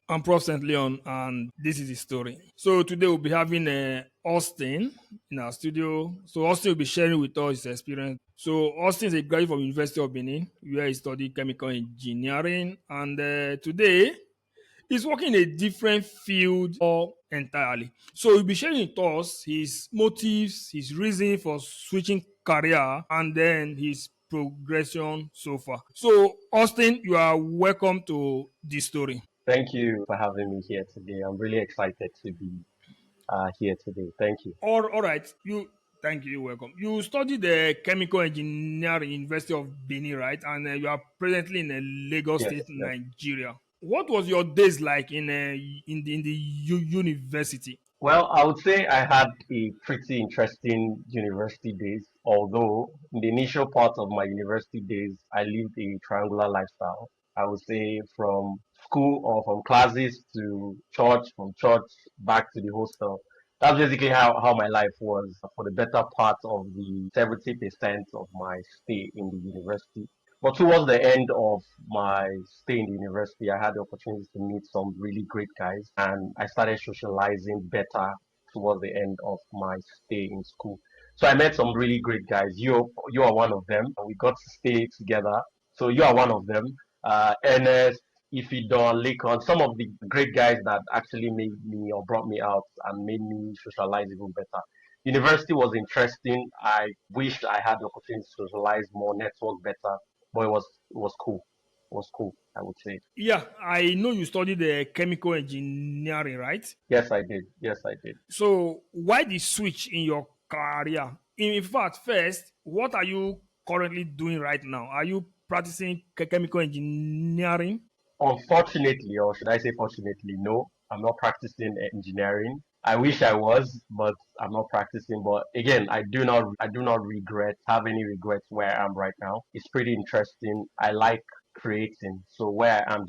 I'm Prof. St. Leon, and this is the story. So today we'll be having Austin in our studio. So Austin will be sharing with us his experience. So Austin is a graduate from University of Benin, where he studied chemical engineering, and today he's working in a different field entirely. So he'll be sharing with us his motives, his reason for switching career, and then his progression so far. So Austin, you are welcome to this story. Thank you for having me here today. I'm really excited to be here today. Thank you. All right. Thank you. You're welcome. You studied the chemical engineering University of Benin, right? And you are presently in Lagos Yes, State, yes. Nigeria. What was your days like in the university? Well, I would say I had a pretty interesting university days, although in the initial part of my university days, I lived a triangular lifestyle. I would say from school or from classes to church, from church back to the hostel. That's basically how my life was for the better part of the 70% of my stay in the university. But towards the end of my stay in the university, I had the opportunity to meet some really great guys, and I started socializing better towards the end of my stay in school. So I met some really great guys. You are one of them, and we got to stay together. So you are one of them. Ernest, Ifidon, Lakon, some of the great guys that actually made me or brought me out and made me socialize even better. University was interesting. I wished I had the opportunity to socialize more, network better, but it was cool. It was cool, I would say. Yeah, I know you studied the chemical engineering, right? Yes, I did. Yes, I did. So why the switch in your career? In fact, first, what are you currently doing right now? Are you practicing chemical engineering? Unfortunately, or should I say fortunately, no, I'm not practicing engineering. I wish I was, but I'm not practicing. But again, I do not regret, have any regrets where I am right now. It's pretty interesting. I like creating. So where I am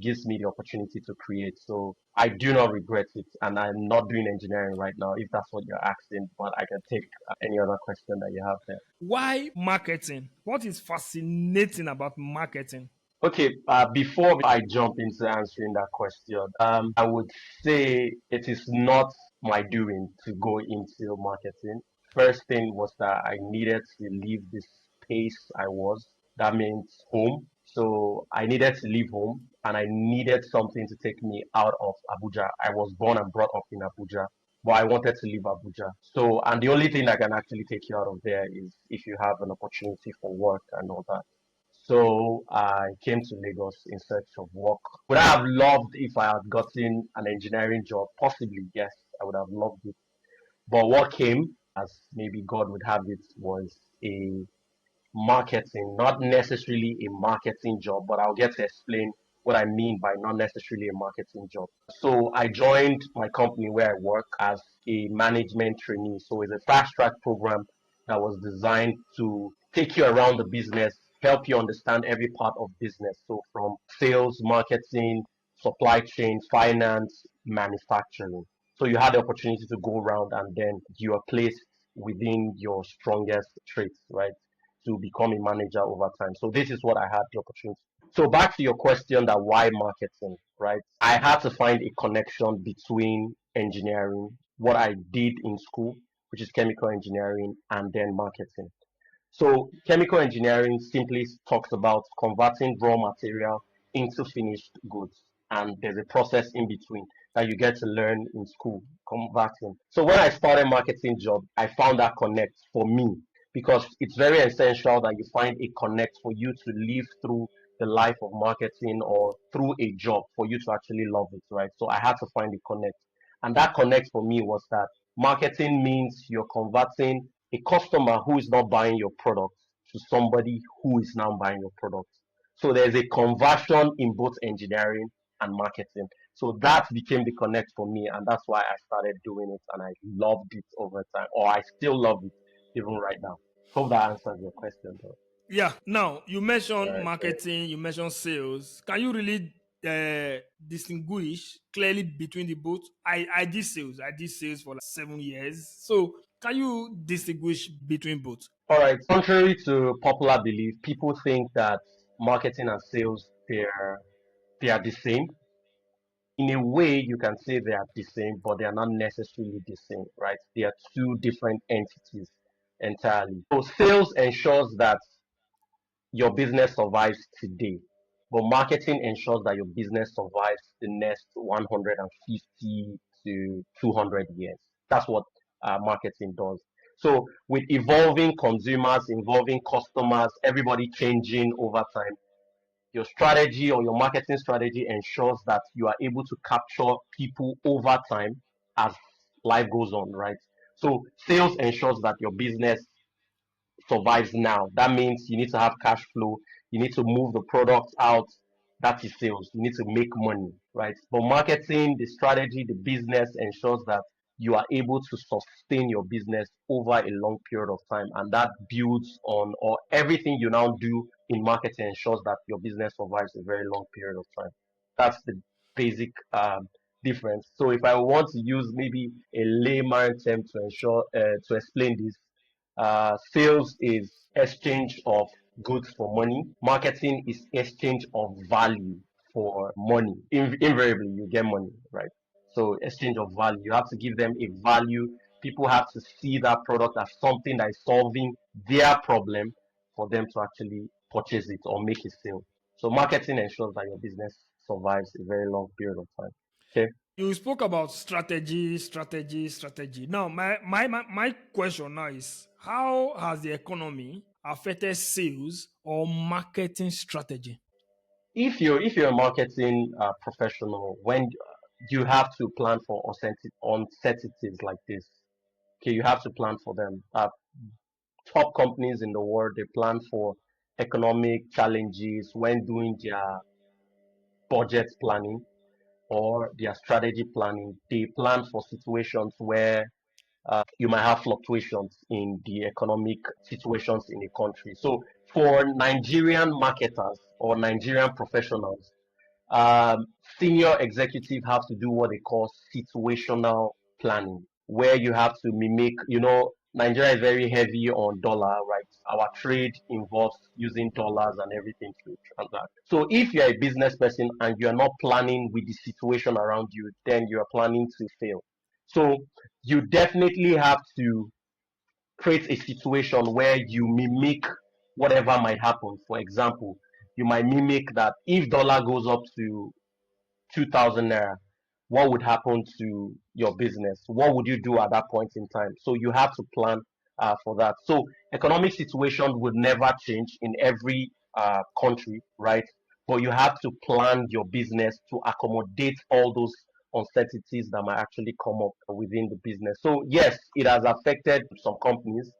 gives me the opportunity to create. So I do not regret it, and I'm not doing engineering right now. If that's what you're asking, but I can take any other question that you have there. Why marketing? What is fascinating about marketing? Okay, before I jump into answering that question, I would say it is not my doing to go into marketing. First thing was that I needed to leave the space I was. That means home. So I needed to leave home and I needed something to take me out of Abuja. I was born and brought up in Abuja, but I wanted to leave Abuja. So, and the only thing that can actually take you out of there is if you have an opportunity for work and all that. So I came to Lagos in search of work. Would I have loved if I had gotten an engineering job? Possibly, yes, I would have loved it. But what came, as maybe God would have it, was a marketing, not necessarily a marketing job, but I'll get to explain what I mean by not necessarily a marketing job. So I joined my company where I work as a management trainee. So it's a fast track program that was designed to take you around the business, help you understand every part of business. So from sales, marketing, supply chain, finance, manufacturing. So you had the opportunity to go around and then you are placed within your strongest traits, right? To become a manager over time. So this is what I had the opportunity. So back to your question that why marketing, right? I had to find a connection between engineering, what I did in school, which is chemical engineering, and then marketing. So chemical engineering simply talks about converting raw material into finished goods. And there's a process in between that you get to learn in school, converting. So when I started marketing job, I found that connect for me because it's very essential that you find a connect for you to live through the life of marketing or through a job for you to actually love it, right? So I had to find a connect. And that connect for me was that marketing means you're converting a customer who is not buying your product to somebody who is now buying your product. So there's a conversion in both engineering and marketing. So that became the connect for me, and that's why I started doing it, and I loved it over time, or I still love it even right now. Hope that answers your question, though. Yeah. Now you mentioned Right, right. marketing, you mentioned sales. Can you really distinguish clearly between the both? I did sales. I did sales for like 7 years. So can you distinguish between both? All right. Contrary to popular belief, people think that marketing and sales they are the same. in a way, you can say they are the same, but they are not necessarily the same, right? They are two different entities entirely. So sales ensures that your business survives today, but marketing ensures that your business survives the next 150 to 200 years. That's what marketing does. So with evolving consumers, evolving customers, everybody changing over time, your strategy or your marketing strategy ensures that you are able to capture people over time as life goes on, right? So sales ensures that your business survives now. That means you need to have cash flow, you need to move the product out. That is sales. You need to make money, right? But marketing, the strategy, the business ensures that you are able to sustain your business over a long period of time. And that builds on, or everything you now do in marketing ensures that your business survives a very long period of time. That's the basic difference. So if I want to use maybe a layman term to explain this, sales is exchange of goods for money. Marketing is exchange of value for money. Invariably, you get money, right? So exchange of value. You have to give them a value. People have to see that product as something that is solving their problem for them to actually purchase it or make a sale. So marketing ensures that your business survives a very long period of time. Okay. You spoke about strategy, strategy, strategy. Now, my question now is how has the economy affected sales or marketing strategy? If you're a marketing professional, when you have to plan for uncertainties like this, okay, you have to plan for them. Top companies in the world, they plan for economic challenges when doing their budget planning or their strategy planning. They plan for situations where you might have fluctuations in the economic situations in a country. So for Nigerian marketers or Nigerian professionals, um, senior executives have to do what they call situational planning, where you have to mimic, Nigeria is very heavy on dollar, right? Our trade involves using dollars and everything to transact. So if you're a business person and you're not planning with the situation around you, then you're planning to fail. So you definitely have to create a situation where you mimic whatever might happen. For example, you might mimic that if dollar goes up to 2,000 naira, what would happen to your business? What would you do at that point in time? So you have to plan for that. So economic situation would never change in every country, right? But you have to plan your business to accommodate all those uncertainties that might actually come up within the business. So yes, it has affected some companies.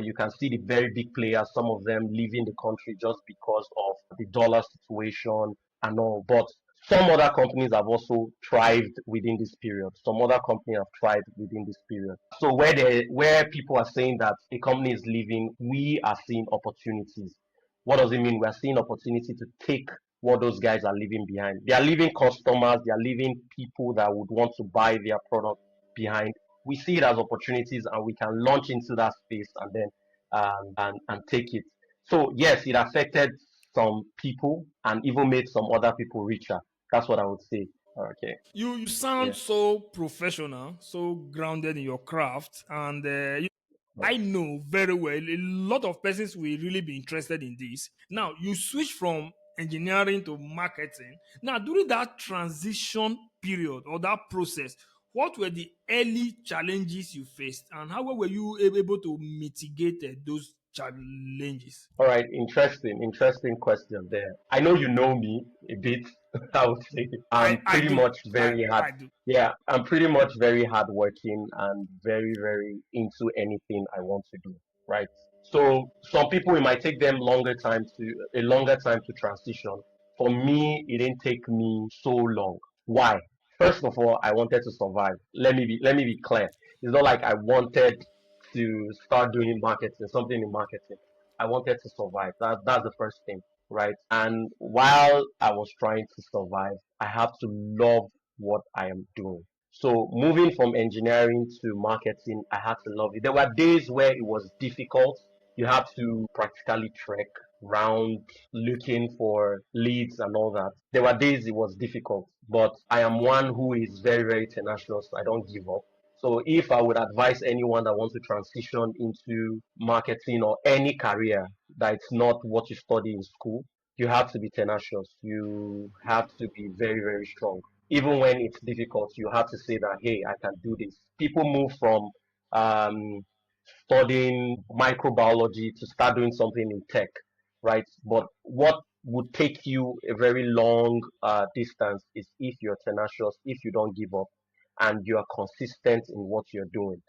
You can see the very big players, some of them leaving the country just because of the dollar situation and all. But some other companies have also thrived within this period. Some other companies have thrived within this period. So where people are saying that a company is leaving, we are seeing opportunities. What does it mean? We are seeing opportunity to take what those guys are leaving behind. They are leaving customers, they are leaving people that would want to buy their product behind. We see it as opportunities and we can launch into that space and then and take it. So yes, it affected some people and even made some other people richer. That's what I would say. Okay. You Yeah. sound so professional, so grounded in your craft, and I know very well a lot of persons will really be interested in this. Now, you switch from engineering to marketing. Now, during that transition period or that process, what were the early challenges you faced, and how were you able to mitigate those challenges? All right. Interesting question there. I know you know me a bit. I would say I'm I pretty do. much very hard. I do. Yeah, I'm pretty much very hardworking and very, very into anything I want to do. Right. So some people it might take them longer time to transition. For me, it didn't take me so long. Why? First of all, I wanted to survive. Let me be clear. It's not like I wanted to start doing marketing, something in marketing. I wanted to survive. That's the first thing, right? And while I was trying to survive, I have to love what I am doing. So moving from engineering to marketing, I had to love it. There were days where it was difficult. You have to practically trek. round looking for leads and all that. There were days it was difficult, but I am one who is very, very tenacious. I don't give up. So if I would advise anyone that wants to transition into marketing or any career that it's not what you study in school, you have to be tenacious. You have to be very, very strong. Even when it's difficult, you have to say that, hey, I can do this. People move from um, studying microbiology to start doing something in tech, right? But what would take you a very long distance is if you're tenacious, if you don't give up, and you are consistent in what you're doing.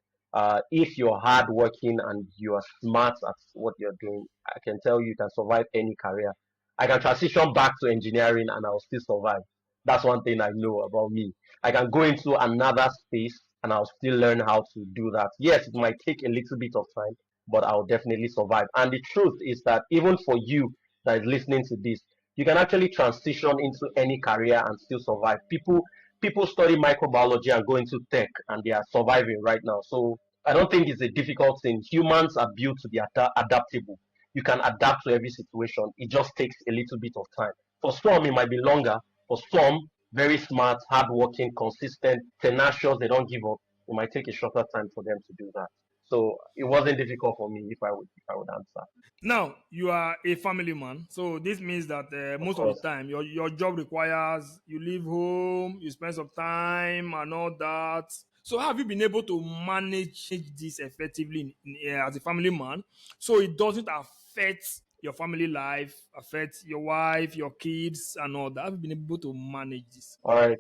If you're hardworking and you are smart at what you're doing, I can tell you, you can survive any career. I can transition back to engineering and I'll still survive. That's one thing I know about me. I can go into another space and I'll still learn how to do that. Yes, it might take a little bit of time, but I'll definitely survive. And the truth is that even for you that is listening to this, you can actually transition into any career and still survive. People study microbiology and go into tech and they are surviving right now. So I don't think it's a difficult thing. Humans are built to be adaptable. You can adapt to every situation. It just takes a little bit of time. For some, it might be longer. For some, very smart, hardworking, consistent, tenacious, they don't give up. It might take a shorter time for them to do that. So it wasn't difficult for me if I would answer. Now you are a family man, so this means that Of most of the course. time your job requires you leave home, you spend some time and all that. So how have you been able to manage this effectively as a family man, so it doesn't affect your family life, affect your wife, your kids, and all that? Have you been able to manage this? All right.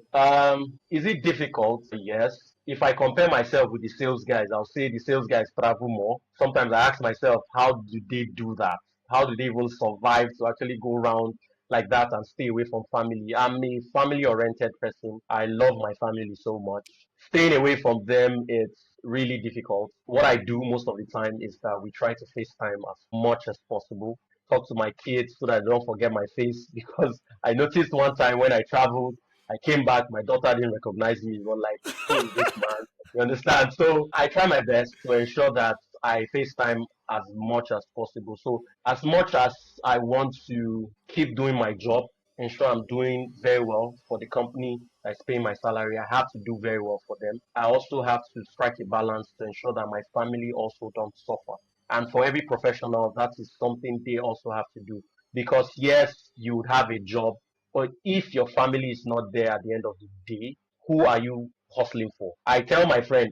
Is it difficult? Yes. If I compare myself with the sales guys, I'll say the sales guys travel more. Sometimes I ask myself, how do they do that? How do they even survive to actually go around like that and stay away from family? I'm a family oriented person. I love my family so much. Staying away from them, it's really difficult. What I do most of the time is that we try to FaceTime as much as possible. Talk to my kids so that I don't forget my face because I noticed one time when I traveled, I came back, my daughter didn't recognize me. It was like, who is this man? You understand? So I try my best to ensure that I FaceTime as much as possible. So as much as I want to keep doing my job, ensure I'm doing very well for the company that's paying my salary, I have to do very well for them. I also have to strike a balance to ensure that my family also don't suffer. And for every professional, that is something they also have to do. Because yes, you would have a job, but if your family is not there at the end of the day, who are you hustling for? I tell my friend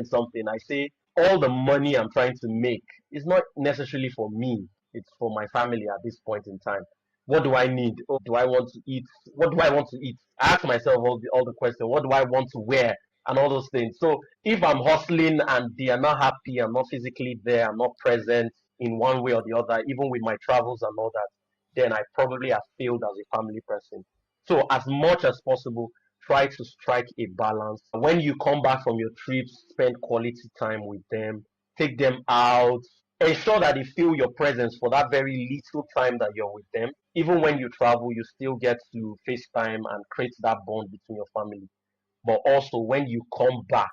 something. I say all the money I'm trying to make is not necessarily for me. It's for my family at this point in time. What do I need? Oh, do I want to eat? What do I want to eat? I ask myself all the questions. What do I want to wear? And all those things. So if I'm hustling and they are not happy, I'm not physically there, I'm not present in one way or the other, even with my travels and all that, then I probably have failed as a family person. So as much as possible, try to strike a balance. When you come back from your trips, spend quality time with them, take them out, ensure that they feel your presence for that very little time that you're with them. Even when you travel, you still get to FaceTime and create that bond between your family. But also when you come back,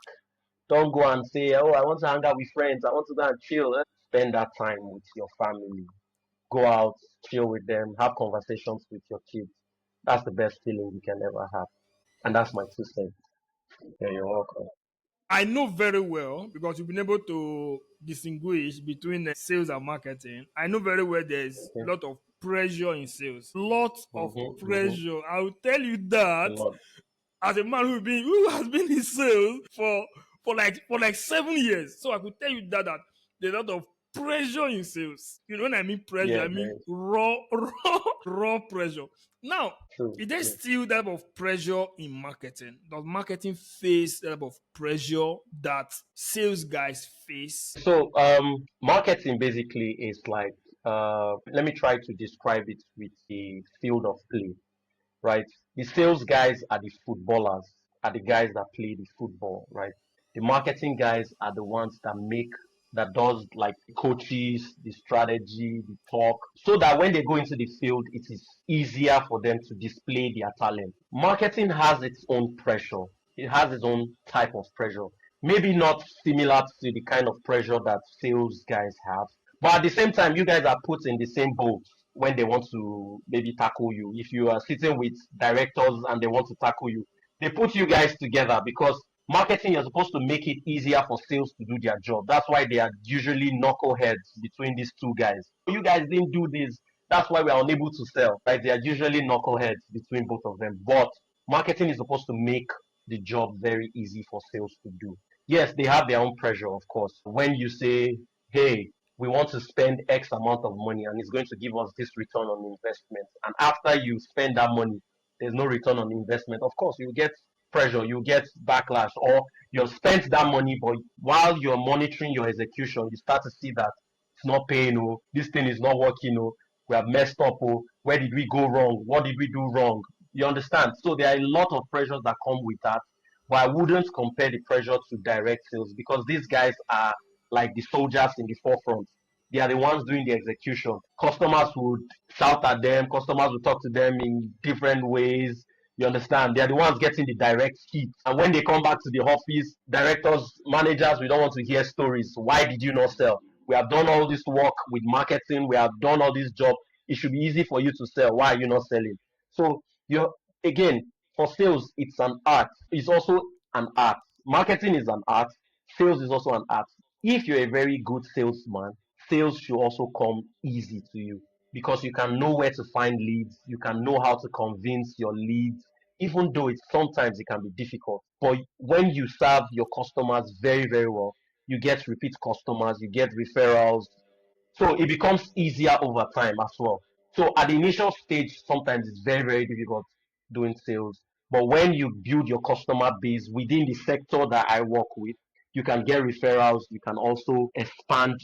don't go and say, oh, I want to hang out with friends, I want to go and chill. Spend that time with your family. Go out, chill with them, have conversations with your kids. That's the best feeling you can ever have. And that's my 2 cents. Yeah, you're welcome. I know very well because you've been able to distinguish between sales and marketing. I know very well there's a Okay. lot of pressure in sales. Lot of Mm-hmm. pressure. I will tell you A that lot. as a man who has been in sales for like 7 years. So I could tell you that there's a lot of pressure in sales. You know, when I mean pressure, Yeah, I there mean is. raw pressure. Now, True, is there true. still that type of pressure in marketing? Does marketing face that type of pressure that sales guys face? So, marketing basically is like, let me try to describe it with the field of play, right? The sales guys are the footballers, are the guys that play the football, right? The marketing guys are the ones that does like the coaches, the strategy, the talk, so that when they go into the field, it is easier for them to display their talent. Marketing has its own pressure. It has its own type of pressure. Maybe not similar to the kind of pressure that sales guys have, But at the same time, you guys are put in the same boat when they want to maybe tackle you. If you are sitting with directors and they want to tackle you, they put you guys together because marketing is supposed to make it easier for sales to do their job. That's why they are usually knuckleheads between these two guys. You guys didn't do this. That's why we are unable to sell. Right? They are usually knuckleheads between both of them. But marketing is supposed to make the job very easy for sales to do. Yes, they have their own pressure, of course. When you say, hey, we want to spend X amount of money and it's going to give us this return on investment. And after you spend that money, there's no return on investment. Of course, you get pressure, you get backlash, or you've spent that money, but while you're monitoring your execution, you start to see that it's not paying, oh, this thing is not working, oh, we have messed up, oh, where did we go wrong? What did we do wrong? You understand? So there are a lot of pressures that come with that. But I wouldn't compare the pressure to direct sales because these guys are like the soldiers in the forefront. They are the ones doing the execution. Customers would shout at them, customers would talk to them in different ways. You understand? They are the ones getting the direct heat. And when they come back to the office, directors, managers, we don't want to hear stories. Why did you not sell? We have done all this work with marketing, we have done all this job. It should be easy for you to sell. Why are you not selling? So you again, for sales, it's an art. It's also an art. Marketing is an art. Sales is also an art. If you're a very good salesman, sales should also come easy to you because you can know where to find leads. You can know how to convince your leads, even though it sometimes it can be difficult. But when you serve your customers very, very well, you get repeat customers, you get referrals, so it becomes easier over time as well. So at the initial stage, sometimes it's very, very difficult doing sales. But when you build your customer base within the sector that I work with, you can get referrals. You can also expand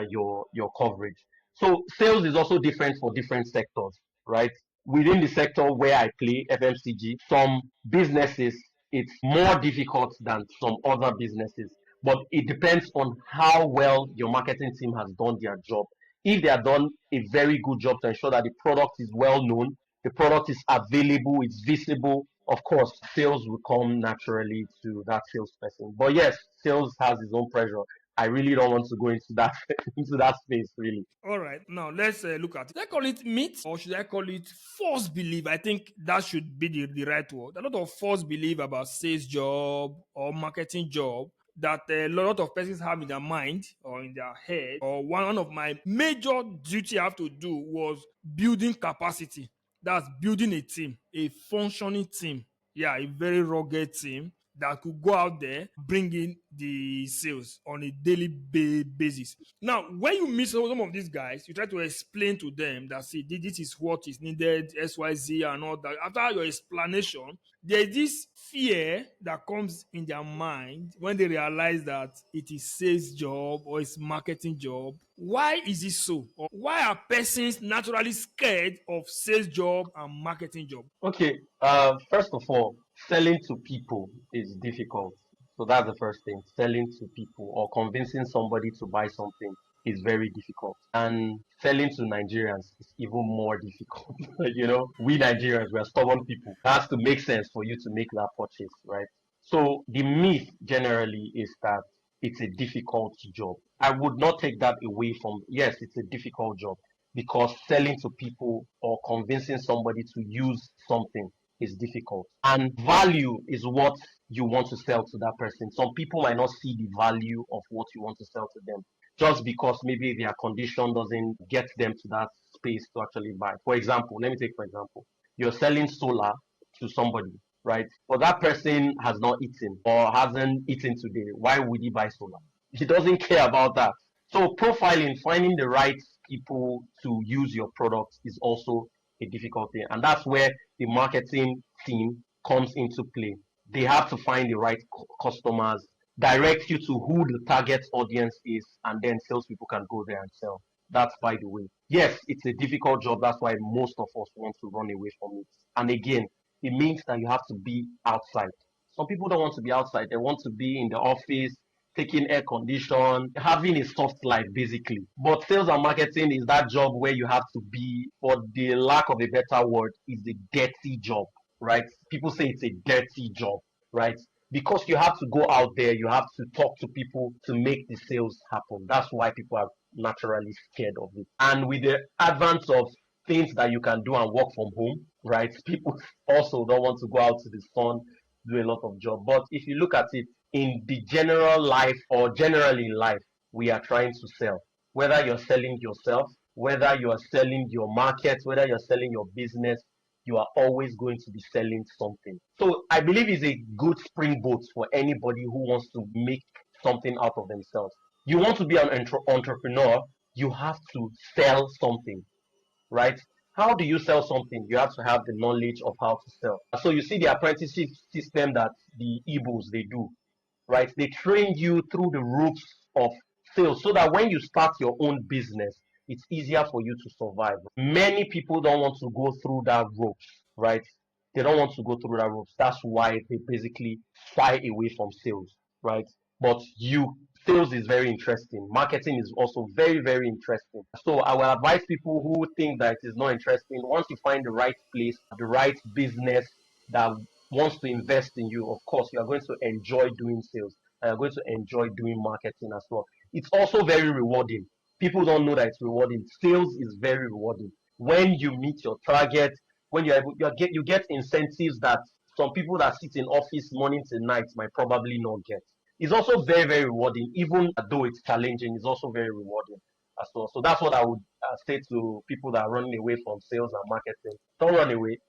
your coverage. So sales is also different for different sectors, right? Within the sector where I play, FMCG, some businesses it's more difficult than some other businesses, but it depends on how well your marketing team has done their job. If they have done a very good job to ensure that the product is well known, the product is available, it's visible, of course, sales will come naturally to that salesperson. But yes, sales has its own pressure. I really don't want to go into that into that space really. All right, now let's look at it. Should I call it myth or should I call it false belief? I think that should be the right word. A lot of false belief about sales job or marketing job that a lot of persons have in their mind or in their head. Or one of my major duty I have to do was building capacity. That's building a team, a functioning team. Yeah, a very rugged team that could go out there, bring in the sales on a daily basis. Now, when you meet some of these guys, you try to explain to them that, see, this is what is needed, XYZ, and all that. After your explanation, there's this fear that comes in their mind when they realize that it is sales job or it's marketing job. Why is it so? Or why are persons naturally scared of sales job and marketing job? Okay, first of all, selling to people is difficult. So that's the first thing. Selling to people or convincing somebody to buy something is very difficult. And selling to Nigerians is even more difficult. We Nigerians, we are stubborn people. It has to make sense for you to make that purchase, right? So the myth generally is that it's a difficult job. I would not take that away from, yes, it's a difficult job because selling to people or convincing somebody to use something is difficult. And value is what you want to sell to that person. Some people might not see the value of what you want to sell to them just because maybe their condition doesn't get them to that space to actually buy. For example, let me take for example, you're selling solar to somebody, right? But that person has not eaten or hasn't eaten today. Why would he buy solar? He doesn't care about that. So profiling, finding the right people to use your product is also a difficult thing. And that's where the marketing team comes into play. They have to find the right customers, direct you to who the target audience is, and then salespeople can go there and sell. That's by the way. Yes, it's a difficult job. That's why most of us want to run away from it. And again, it means that you have to be outside. Some people don't want to be outside. They want to be in the office, taking air condition, having a soft life basically. But sales and marketing is that job where you have to be, for the lack of a better word, is a dirty job, right? People say it's a dirty job, right? Because you have to go out there, you have to talk to people to make the sales happen. That's why people are naturally scared of it. And with the advent of things that you can do and work from home, right? People also don't want to go out to the sun, do a lot of job. But if you look at it in the general life or generally in life, we are trying to sell. Whether you're selling yourself, whether you are selling your market, whether you're selling your business, you are always going to be selling something. So I believe it's a good springboard for anybody who wants to make something out of themselves. You want to be an entrepreneur, you have to sell something, right? How do you sell something? You have to have the knowledge of how to sell. So you see the apprenticeship system that the Igbos they do, right? They train you through the ropes of sales so that when you start your own business, it's easier for you to survive. Many people don't want to go through that ropes, right? They don't want to go through that ropes. That's why they basically shy away from sales, right? But sales is very interesting. Marketing is also very, very interesting. So I will advise people who think that it is not interesting. Once you find the right place, the right business that wants to invest in you, of course, you are going to enjoy doing sales. And you're going to enjoy doing marketing as well. It's also very rewarding. People don't know that it's rewarding. Sales is very rewarding. When you meet your target, when you get incentives that some people that sit in office morning to night might probably not get. It's also very, very rewarding, even though it's challenging. It's also very rewarding as well. So that's what I would say to people that are running away from sales and marketing. Don't run away.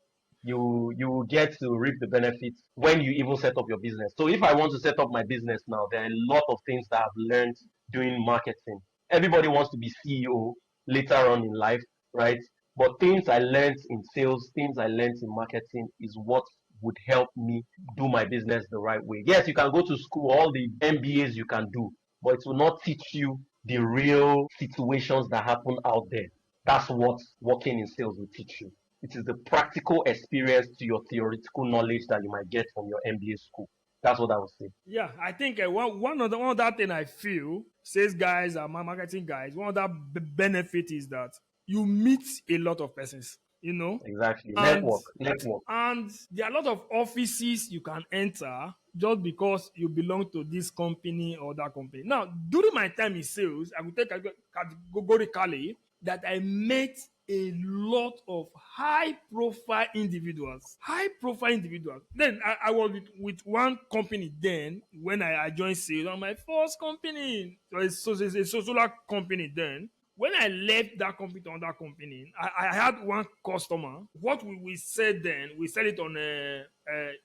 You get to reap the benefits when you even set up your business. So if I want to set up my business now, there are a lot of things that I've learned doing marketing. Everybody wants to be CEO later on in life, right? But things I learned in sales, things I learned in marketing is what would help me do my business the right way. Yes, you can go to school, all the MBAs you can do, but it will not teach you the real situations that happen out there. That's what working in sales will teach you. It is the practical experience to your theoretical knowledge that you might get from your MBA school. That's what I would say. Yeah, I think one of that thing I feel sales guys and marketing guys, one of that benefit is that you meet a lot of persons, Exactly. and Network. Network. and there are a lot of offices you can enter just because you belong to this company or that company. Now, during my time in sales, I would take categorically that I met a lot of high profile individuals. High profile individuals. Then I was with one company then when I joined sales on my first company. So it's a solar company then. When I left that company to another company, I had one customer. What we said then, we sell it on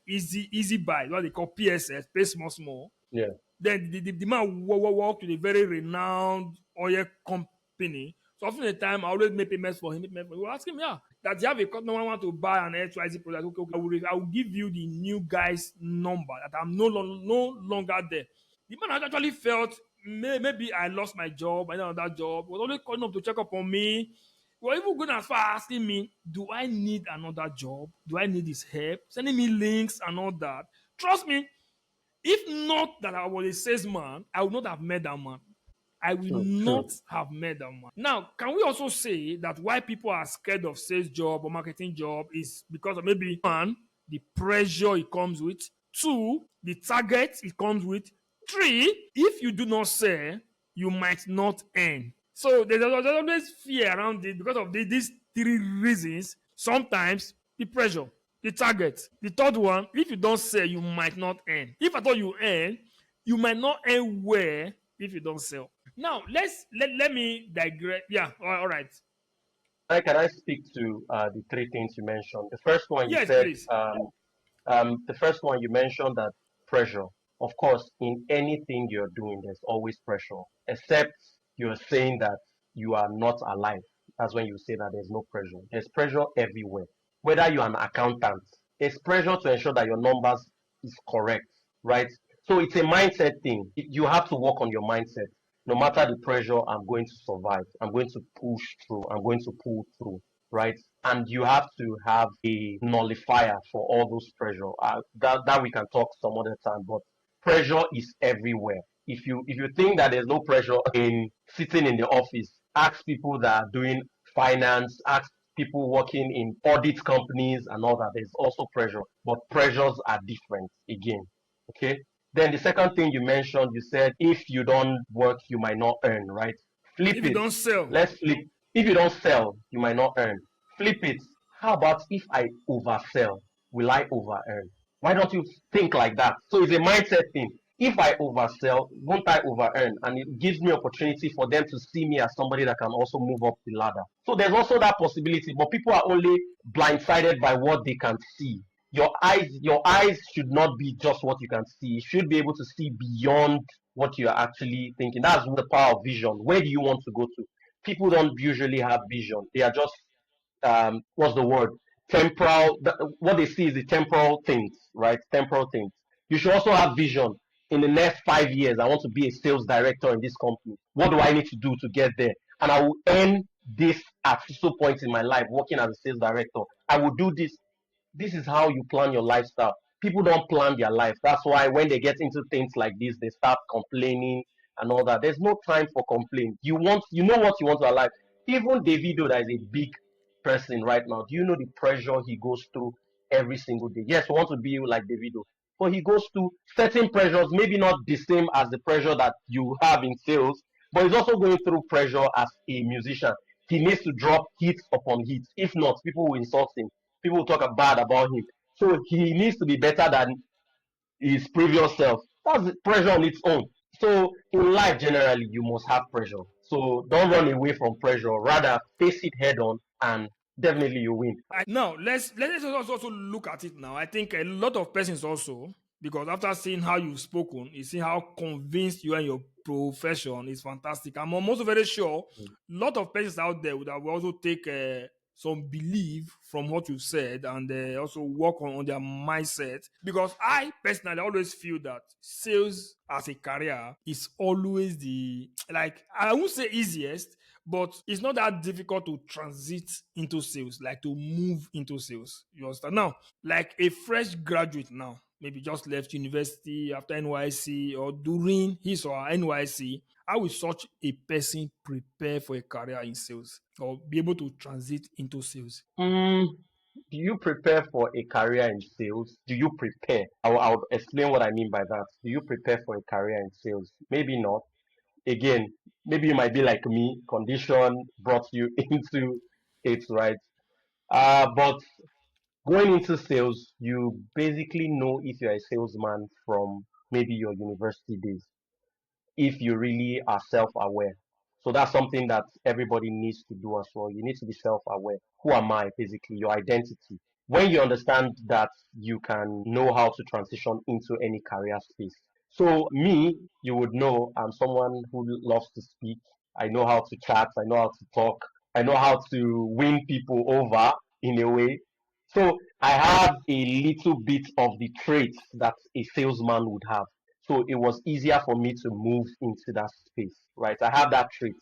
easy buy, what they call PSS, pay small small. Yeah. Then the man worked with a very renowned oil company. So often the time I always make payments for him. He will ask him, yeah, that you have a customer want to buy an XYZ product. Okay, I will give you the new guy's number that I'm no longer there. The man had actually felt maybe I lost my job, I had another job. He was always calling up to check up on me. He was even going as far as asking me, do I need another job? Do I need his help? Sending me links and all that. Trust me, if not that I was a salesman, I would not have met that man. I will True. not True. have met that man. Now, can we also say that why people are scared of sales job or marketing job is because of maybe one, the pressure it comes with, two, the target it comes with, three, if you do not sell, you might not earn. So there's always fear around it because of these three reasons. Sometimes the pressure, the target. The third one, if you don't sell, you might not earn. If at all you earn, you might not earn well if you don't sell. Now let me digress. Yeah, all right. Can I speak to the three things you mentioned? The first one you Yes, said, please. the first one you mentioned that pressure. Of course, in anything you're doing, there's always pressure, except you're saying that you are not alive. That's when you say that there's no pressure. There's pressure everywhere. Whether you're an accountant, there's pressure to ensure that your numbers is correct, right? So it's a mindset thing. You have to work on your mindset. No matter the pressure, I'm going to survive. I'm going to push through. I'm going to pull through, right? And you have to have a nullifier for all those pressure. That we can talk some other time, but pressure is everywhere. If you think that there's no pressure in sitting in the office, ask people that are doing finance, ask people working in audit companies and all that. There's also pressure, but pressures are different again. Okay. Then the second thing you mentioned, you said if you don't work, you might not earn, right? Flip If you it. don't sell, Let's flip. If you don't sell, you might not earn. Flip it. How about if I oversell? Will I over earn? Why don't you think like that? So it's a mindset thing. If I oversell, won't I over earn? And it gives me opportunity for them to see me as somebody that can also move up the ladder. So there's also that possibility, but people are only blindsided by what they can see. Your eyes should not be just what you can see. You should be able to see beyond what you're actually thinking. That's the power of vision. Where do you want to go to? People don't usually have vision. They are just what's the word? Temporal. What they see is the temporal things, right? Temporal things. You should also have vision. In the next 5 years, I want to be a sales director in this company. What do I need to do to get there? And I will earn this at so point in my life working as a sales director. I will do this. This is how you plan your lifestyle. People don't plan their life. That's why when they get into things like this, they start complaining and all that. There's no time for complaint. You know what you want to life. Even Davido, that is a big person right now. Do you know the pressure he goes through every single day? Yes, we want to be like Davido, but he goes through certain pressures, maybe not the same as the pressure that you have in sales, but he's also going through pressure as a musician. He needs to drop hits upon hits. If not, people will insult him. People will talk bad about him. So he needs to be better than his previous self. That's pressure on its own. So in life, generally, you must have pressure. So don't run away from pressure. Rather, face it head on, and definitely you win. now let's also look at it now. I think a lot of persons also, because after seeing how you've spoken, you see how convinced you are in your profession is fantastic. I'm almost very sure a lot of persons out there would have also take some belief from what you said and also work on their mindset. Because I personally always feel that sales as a career is always the, like, I won't say easiest, but it's not that difficult to transit into sales, like to move into sales. You understand? Now, like a fresh graduate now, maybe just left university after NYC or during his or her NYC, how will such a person prepare for a career in sales or be able to transit into sales? Mm, do you prepare for a career in sales? Do you prepare? I'll explain what I mean by that. Do you prepare for a career in sales? Maybe not. Again, maybe you might be like me. Condition brought you into it, right? But going into sales, you basically know if you're a salesman from maybe your university days, if you really are self aware. So that's something that everybody needs to do as well. You need to be self aware. Who am I, basically, your identity. When you understand that, you can know how to transition into any career space. So, me, you would know I'm someone who loves to speak. I know how to chat. I know how to talk. I know how to win people over in a way. So I have a little bit of the traits that a salesman would have. So it was easier for me to move into that space, right? I have that trait.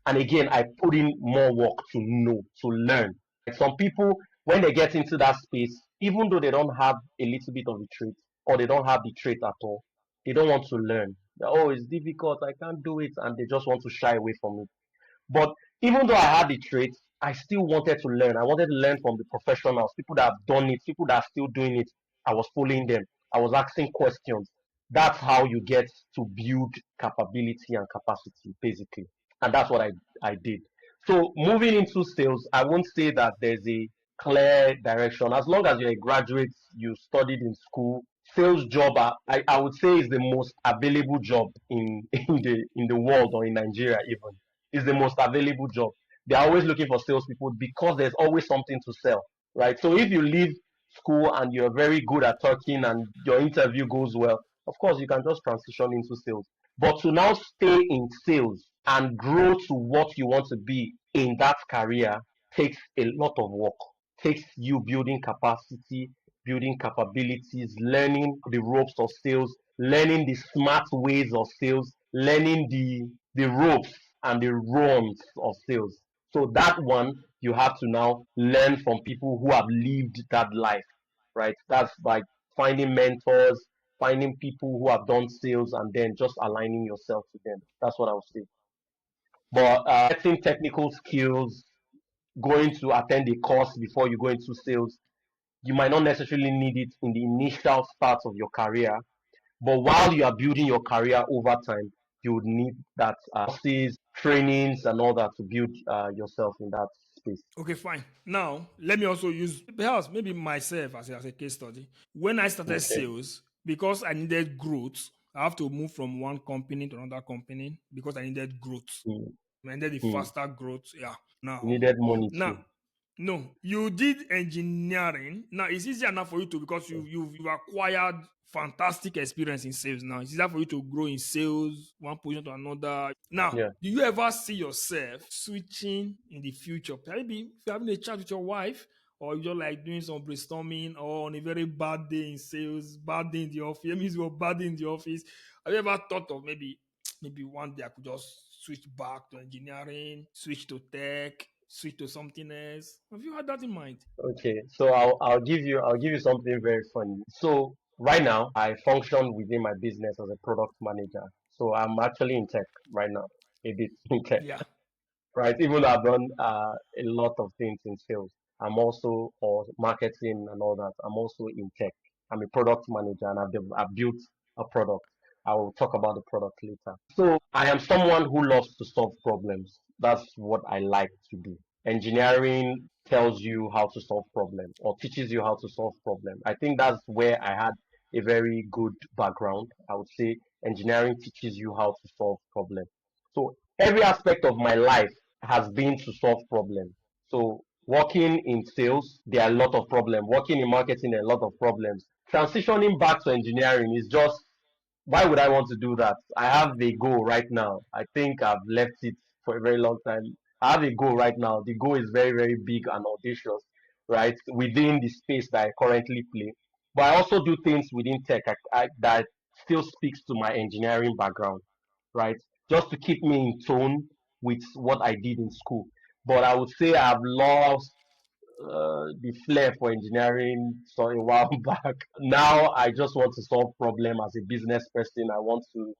And again, I put in more work to know, to learn. Some people, when they get into that space, even though they don't have a little bit of the trait or they don't have the trait at all, they don't want to learn. Oh, it's difficult. I can't do it. And they just want to shy away from it. But even though I had the traits, I still wanted to learn. I wanted to learn from the professionals, people that have done it, people that are still doing it. I was following them. I was asking questions. That's how you get to build capability and capacity, basically. And that's what I did. So moving into sales, I won't say that there's a clear direction. As long as you're a graduate, you studied in school, sales job, I would say is the most available job in the world or in Nigeria even. Is the most available job. They're always looking for salespeople because there's always something to sell, right? So if you leave school and you're very good at talking and your interview goes well, of course you can just transition into sales. But to now stay in sales and grow to what you want to be in that career takes a lot of work. Takes you building capacity, building capabilities, learning the ropes of sales, learning the smart ways of sales, learning the ropes and the runs of sales. So that one you have to now learn from people who have lived that life, right? That's by finding mentors, finding people who have done sales, and then just aligning yourself to them. That's what I would say. But getting technical skills, going to attend a course before you go into sales, you might not necessarily need it in the initial start of your career, but while you are building your career over time, you would need that courses, trainings and all that to build yourself in that space. Okay, fine. Now, let me also use perhaps maybe myself as a case study. When I started Okay. sales, because I needed growth, I have to move from one company to another company because I needed growth. Mm, I needed the mm. faster growth. Yeah. You Now, needed money too. now, no, you did engineering. Now it's easier now for you to because you've acquired fantastic experience in sales. Now it's easier for you to grow in sales, one position to another. Now, Yeah. do you ever see yourself switching in the future? Maybe if you're having a chat with your wife, or you're like doing some brainstorming, or on a very bad day in sales, bad day in the office. That means you're bad day in the office. Have you ever thought of maybe one day I could just switch back to engineering, switch to tech, switch to something else. Have you had that in mind? Okay, so I'll give you something very funny. So right now I function within my business as a product manager. So I'm actually in tech right now, a bit in tech, Yeah. right? Even though I've done a lot of things in sales, I'm also or marketing and all that. I'm also in tech. I'm a product manager and I've built a product. I will talk about the product later. So I am someone who loves to solve problems. That's what I like to do. Engineering tells you how to solve problems or teaches you how to solve problems. I think that's where I had a very good background. I would say engineering teaches you how to solve problems. So every aspect of my life has been to solve problems. So working in sales, there are a lot of problems. Working in marketing, there are a lot of problems. Transitioning back to engineering is just why would I want to do that? I have a goal right now. I think I've left it for a very long time. I have a goal right now. The goal is very, very big and audacious, right? Within the space that I currently play. But I also do things within tech that still speaks to my engineering background, right? Just to keep me in tone with what I did in school. But I would say I've lost the flair for engineering so a while back. Now I just want to solve problem as a business person. I want to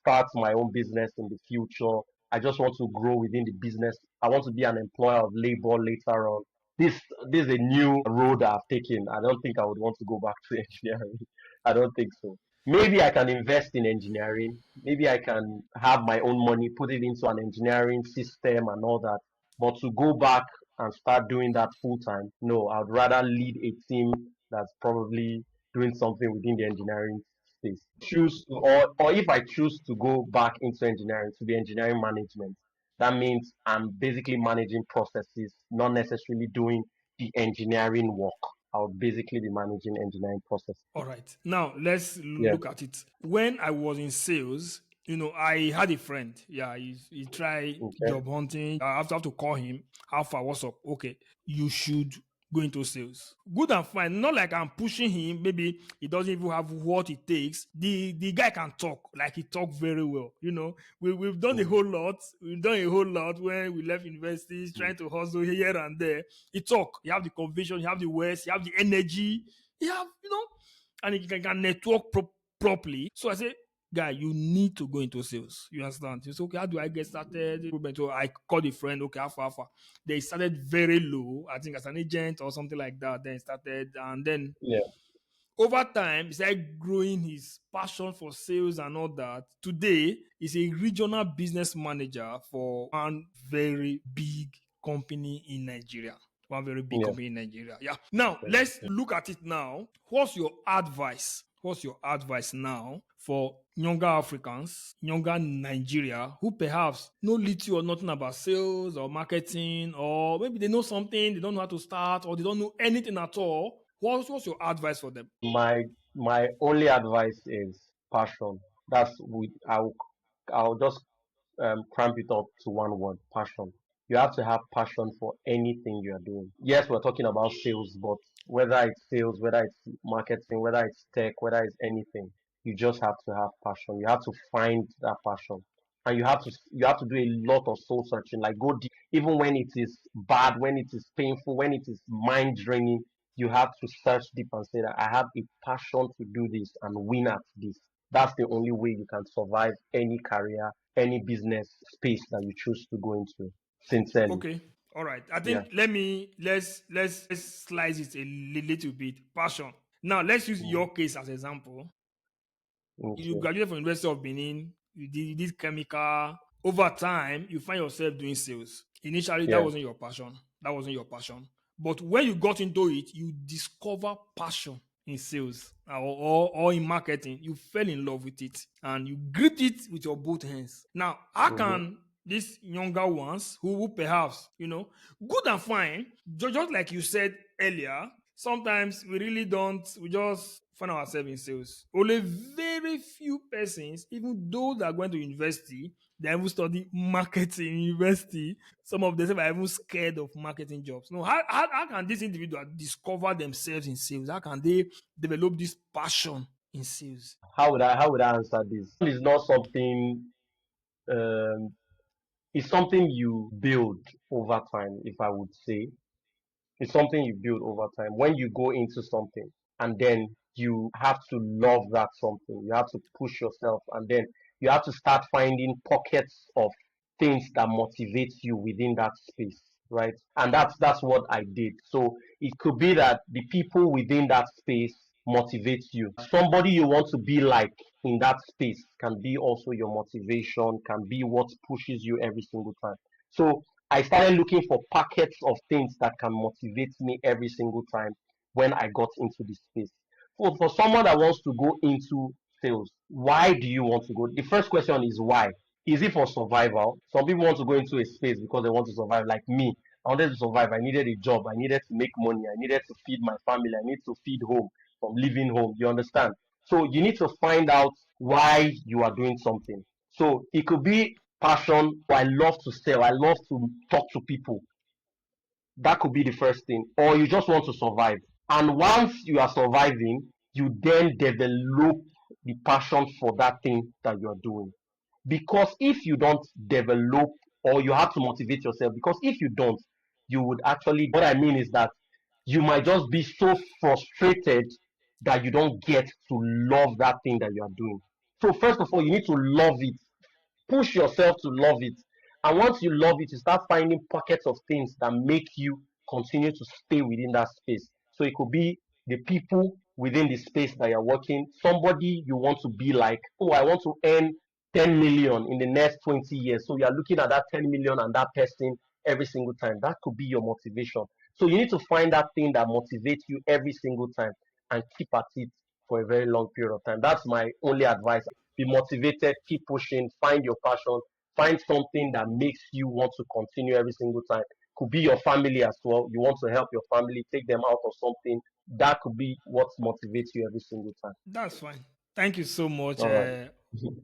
start my own business in the future. I just want to grow within the business. I want to be an employer of labor later on. This this is a new road I've taken. I don't think I would want to go back to engineering. I don't think so. Maybe I can invest in engineering. Maybe I can have my own money, put it into an engineering system and all that. But to go back and start doing that full time, no, I'd rather lead a team that's probably doing something within the engineering space. Or if I choose to go back into engineering to be engineering management, that means I'm basically managing processes, not necessarily doing the engineering work. I would basically be managing engineering processes. All right. Now let's Yeah. look at it. When I was in sales, I had a friend. Yeah, he tried Okay. job hunting. I have to call him. How far? What's up? Okay, you should go into sales. Good and fine. Not like I'm pushing him. Maybe he doesn't even have what it takes. The guy can talk. Like he talk very well. We've done a Mm, whole lot. We've done a whole lot when we left universities, mm, trying to hustle here and there. He talk. You have the conviction. You have the words. You have the energy. You have, and he can network properly. So I say, guy, you need to go into sales. You understand? He said, okay, how do I get started? So I called a friend, okay, how. They started very low, I think as an agent or something like that. Then started, and then yeah. over time, he started growing his passion for sales and all that. Today, he's a regional business manager for one very big company in Nigeria. One very big Yeah. company in Nigeria. Yeah. Now, let's look at it now. What's your advice? What's your advice now for younger Africans, younger Nigeria, who perhaps know little or nothing about sales or marketing, or maybe they know something, they don't know how to start, or they don't know anything at all? What's your advice for them? My only advice is passion. I'll just cramp it up to one word: passion. You have to have passion for anything you are doing. Yes, we're talking about sales, but whether it's sales, whether it's marketing, whether it's tech, whether it's anything, you just have to have passion. You have to find that passion, and you have to do a lot of soul searching. Like go deep, even when it is bad, when it is painful, when it is mind draining. You have to search deep and say that I have a passion to do this and win at this. That's the only way you can survive any career, any business space that you choose to go into. Sincerely. Okay. All right. I Yeah. think let's slice it a little bit. Passion. Now let's use Mm, your case as example. You okay. graduated from University of Benin. You did chemical. Over time, you find yourself doing sales. Initially, that Yeah. wasn't your passion. That wasn't your passion. But when you got into it, you discover passion in sales or in marketing. You fell in love with it and you gripped it with your both hands. Now, how Hmm. can these younger ones who perhaps, good and fine, just like you said earlier, sometimes we really don't, we just find ourselves in sales. Only very few persons, even those that are going to university, they even study marketing in university. Some of them are even scared of marketing jobs. No, how can this individual discover themselves in sales? How can they develop this passion in sales? How would I answer this? It's not something. Um, it's something you build over time. If I would say, it's something you build over time. When you go into something and then you have to love that something, you have to push yourself, and then you have to start finding pockets of things that motivate you within that space, right? And that's what I did. So it could be that the people within that space motivate you. Somebody you want to be like in that space can be also your motivation, can be what pushes you every single time. So I started looking for packets of things that can motivate me every single time when I got into this space. For someone that wants to go into sales, why do you want to go? The first question is why. Is it for survival? Some people want to go into a space because they want to survive, like me. I wanted to survive. I needed a job. I needed to make money. I needed to feed my family. I need to feed home from living home. You understand? So you need to find out why you are doing something. So it could be passion. I love to sell. I love to talk to people. That could be the first thing. Or you just want to survive. And once you are surviving, you then develop the passion for that thing that you're doing. Because if you don't develop, or you have to motivate yourself, because if you don't, you would actually, what I mean is that you might just be so frustrated that you don't get to love that thing that you are doing. So first of all, you need to love it. Push yourself to love it. And once you love it, you start finding pockets of things that make you continue to stay within that space. So it could be the people within the space that you're working, somebody you want to be like, oh, I want to earn 10 million in the next 20 years. So you're looking at that 10 million and that person every single time. That could be your motivation. So you need to find that thing that motivates you every single time and keep at it for a very long period of time. That's my only advice. Be motivated, keep pushing, find your passion, find something that makes you want to continue every single time. Could be your family as well. You want to help your family, take them out of something. That could be what motivates you every single time. That's fine. Thank you so much, All right.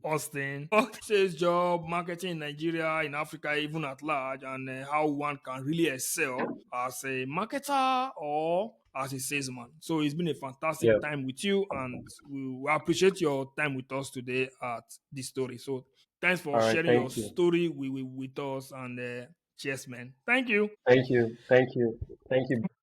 Austin. Sales job, marketing in Nigeria, in Africa, even at large, and how one can really excel as a marketer or as a salesman. So it's been a Yeah. fantastic time with you, and we appreciate your time with us today at this story. So thanks for All right. sharing your Thank you. story with us, and cheers, man. Thank you. Thank you. Thank you. Thank you.